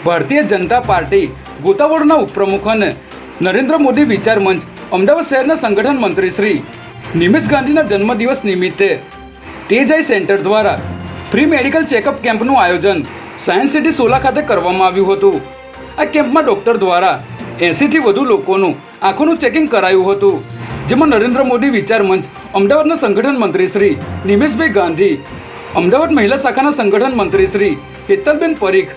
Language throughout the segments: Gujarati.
ભારતીય જનતા પાર્ટી ગોતાવળના ઉપપ્રમુખ અને નરેન્દ્ર મોદી વિચાર મંચ અમદાવાદ શહેરના સંગઠન મંત્રી શ્રી નિમેશ ગાંધીના જન્મદિવસ નિમિત્તે તેજઆઈ સેન્ટર દ્વારા ફ્રી મેડિકલ ચેકઅપ કેમ્પનું આયોજન સાયન્સ સિટી સોલા ખાતે કરવામાં આવ્યું હતું. આ કેમ્પમાં ડૉક્ટર દ્વારા 80થી વધુ લોકોનું આંખોનું ચેકિંગ કરાયું હતું, જેમાં નરેન્દ્ર મોદી વિચાર મંચ અમદાવાદના સંગઠન મંત્રી શ્રી નિમેશભાઈ ગાંધી, અમદાવાદ મહિલા શાખાના સંગઠન મંત્રી શ્રી હેતલબેન પરીખ,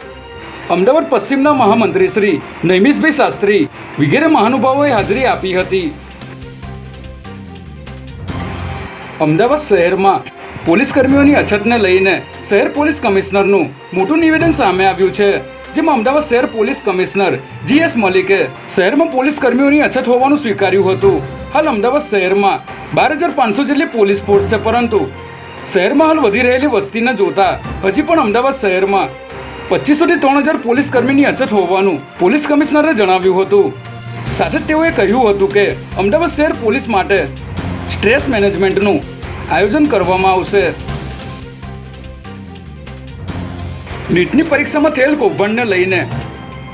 અમદાવાદ પશ્ચિમના મહામંત્રી શ્રી નૈમિષભાઈ શાસ્ત્રી વગેરે મહાનુભાવોએ હાજરી આપી હતી. અમદાવાદ શહેરમાં પોલીસ કર્મીઓની અછતને લઈને શહેર પોલીસ કમિશનરનું મોટું નિવેદન સામે આવ્યું છે, જેમાં અમદાવાદ શહેર પોલીસ કમિશનર GS મલિકે શહેરમાં પોલીસ કર્મીઓની અછત હોવાનું સ્વીકાર્યું હતું. હાલ અમદાવાદ શહેરમાં 12,500 જેટલી પોલીસ ફોર્સ છે, પરંતુ શહેરમાં હાલ વધી રહેલી વસ્તીને જોતા હજી પણ અમદાવાદ શહેરમાં 2500થી 3000 પોલીસ કર્મીની અછત હોવાનું પોલીસ કમિશનરે જણાવ્યું હતું. સાથે જ તેઓએ કહ્યું હતું કે અમદાવાદ શહેર પોલીસ માટે સ્ટ્રેસ મેનેજમેન્ટનું આયોજન કરવામાં આવશે. નીટની પરીક્ષામાં થયેલ કૌભાંડને લઈને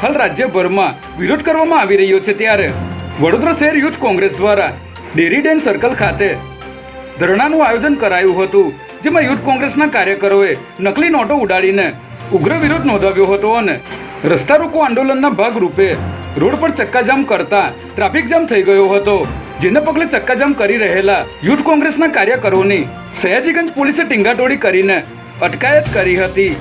હાલ રાજ્યભરમાં વિરોધ કરવામાં આવી રહ્યો છે, ત્યારે વડોદરા શહેર યુથ કોંગ્રેસ દ્વારા ડેરી ડેન સર્કલ ખાતે ધરણાનું આયોજન કરાયું હતું, જેમાં યુથ કોંગ્રેસના કાર્યકરોએ નકલી નોટો ઉડાડીને ઉગ્ર વિરોધ નોંધાવ્યો હતો અને રસ્તા રોકો આંદોલનના ભાગરૂપે રોડ પર ચક્કાજામ કરતા ટ્રાફિક જામ થઈ ગયો હતો, જેને પગલે ચક્કાજામ કરી રહેલા યુથ કોંગ્રેસના કાર્યકરોની સયાજીગંજ પોલીસે ટીંગાટોળી કરીને અટકાયત કરી હતી.